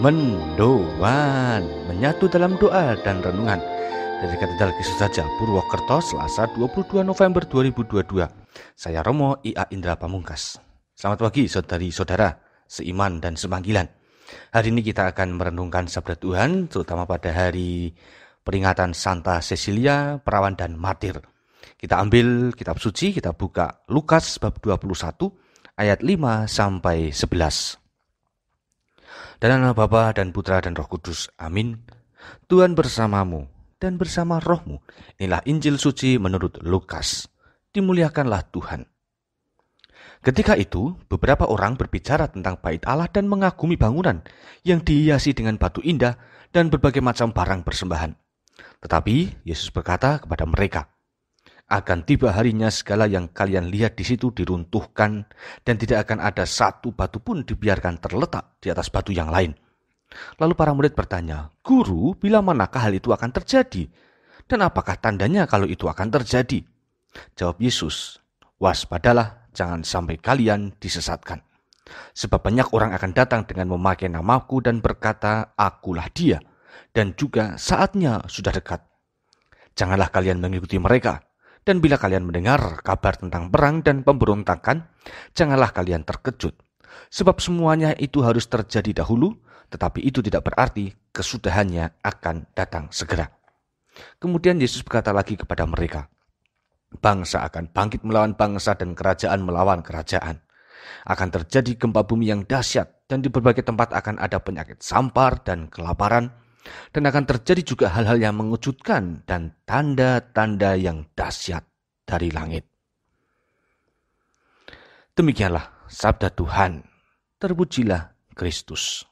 Mendoan, menyatu dalam doa dan renungan dari Katedral Kristus Saja Purwokerto, Selasa 22 November 2022. Saya Romo I.A. Indra Pamungkas. Selamat pagi saudari-saudara seiman dan semanggilan. Hari ini kita akan merenungkan sabda Tuhan, terutama pada hari peringatan Santa Cecilia, perawan dan martir. Kita ambil kitab suci, kita buka Lukas bab 21 ayat 5 sampai 11. Dalam nama Bapa dan Putra dan Roh Kudus. Amin. Tuhan bersamamu dan bersama rohmu. Inilah Injil suci menurut Lukas. Dimuliakanlah Tuhan. Ketika itu, beberapa orang berbicara tentang bait Allah dan mengagumi bangunan yang dihiasi dengan batu indah dan berbagai macam barang persembahan. Tetapi Yesus berkata kepada mereka, akan tiba harinya segala yang kalian lihat di situ diruntuhkan dan tidak akan ada satu batu pun dibiarkan terletak di atas batu yang lain. Lalu para murid bertanya, Guru, bila manakah hal itu akan terjadi? Dan apakah tandanya kalau itu akan terjadi? Jawab Yesus, waspadalah, jangan sampai kalian disesatkan. Sebab banyak orang akan datang dengan memakai namaku dan berkata, akulah dia. Dan juga saatnya sudah dekat. Janganlah kalian mengikuti mereka. Dan bila kalian mendengar kabar tentang perang dan pemberontakan, janganlah kalian terkejut. Sebab semuanya itu harus terjadi dahulu, tetapi itu tidak berarti kesudahannya akan datang segera. Kemudian Yesus berkata lagi kepada mereka, bangsa akan bangkit melawan bangsa dan kerajaan melawan kerajaan. Akan terjadi gempa bumi yang dahsyat dan di berbagai tempat akan ada penyakit sampar dan kelaparan. Dan akan terjadi juga hal-hal yang mengejutkan dan tanda-tanda yang dahsyat dari langit. Demikianlah sabda Tuhan. Terpujilah Kristus.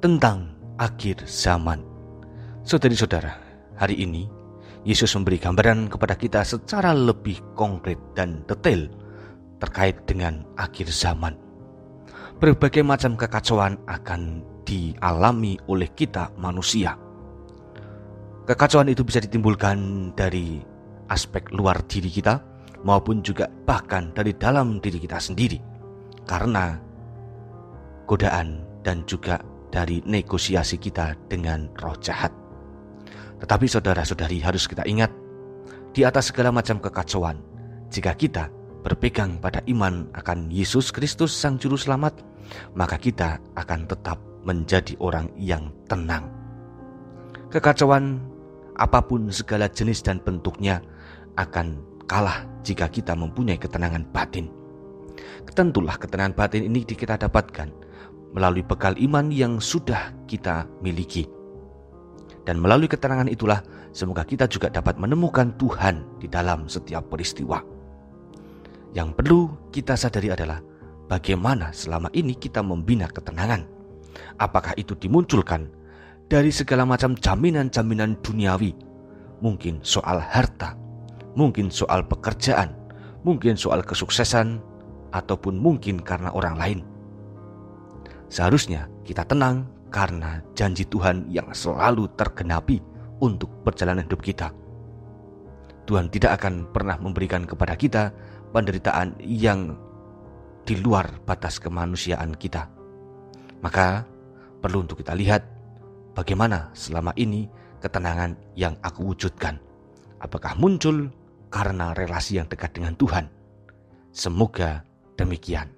Tentang akhir zaman. Saudari-saudara, hari ini Yesus memberi gambaran kepada kita secara lebih konkret dan detail terkait dengan akhir zaman. Berbagai macam kekacauan akan dialami oleh kita manusia. Kekacauan itu bisa ditimbulkan dari aspek luar diri kita maupun juga bahkan dari dalam diri kita sendiri. Karena godaan dan juga dari negosiasi kita dengan roh jahat. Tetapi saudara-saudari harus kita ingat, di atas segala macam kekacauan, jika kita berpegang pada iman akan Yesus Kristus Sang Juru Selamat, maka kita akan tetap menjadi orang yang tenang. Kekacauan apapun segala jenis dan bentuknya akan kalah jika kita mempunyai ketenangan batin. Tentulah ketenangan batin ini kita dapatkan melalui bekal iman yang sudah kita miliki. Dan melalui ketenangan itulah semoga kita juga dapat menemukan Tuhan di dalam setiap peristiwa. Yang perlu kita sadari adalah bagaimana selama ini kita membina ketenangan. Apakah itu dimunculkan dari segala macam jaminan-jaminan duniawi, mungkin soal harta, mungkin soal pekerjaan, mungkin soal kesuksesan, ataupun mungkin karena orang lain. Seharusnya kita tenang karena janji Tuhan yang selalu tergenapi untuk perjalanan hidup kita. Tuhan tidak akan pernah memberikan kepada kita penderitaan yang di luar batas kemanusiaan kita. Maka perlu untuk kita lihat bagaimana selama ini ketenangan yang aku wujudkan. Apakah muncul karena relasi yang dekat dengan Tuhan? Semoga demikian.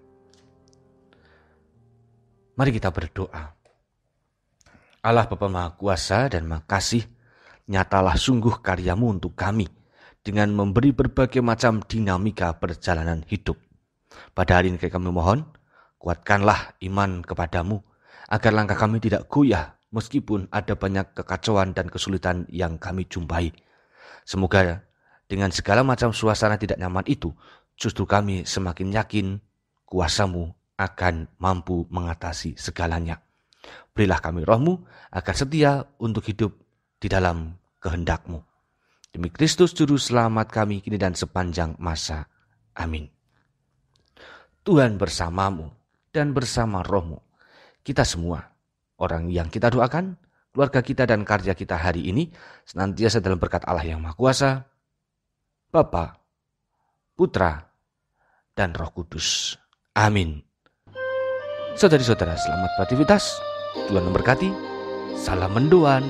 Mari kita berdoa. Allah Bapa Maha Kuasa dan Makasih, nyatalah sungguh karyamu untuk kami dengan memberi berbagai macam dinamika perjalanan hidup. Pada hari ini kami mohon, kuatkanlah iman kepadamu, agar langkah kami tidak goyah meskipun ada banyak kekacauan dan kesulitan yang kami jumpai. Semoga dengan segala macam suasana tidak nyaman itu, justru kami semakin yakin kuasa-Mu akan mampu mengatasi segalanya. Berilah kami roh-Mu agar setia untuk hidup di dalam kehendak-Mu. Demi Kristus Juru Selamat kami kini dan sepanjang masa. Amin. Tuhan bersamamu dan bersama rohmu. Kita semua, orang yang kita doakan, keluarga kita dan karya kita hari ini, senantiasa dalam berkat Allah yang Maha Kuasa, Bapa, Putra, dan Roh Kudus. Amin. Saudari-saudara, selamat beraktivitas. Tuhan memberkati. Salam mendoan.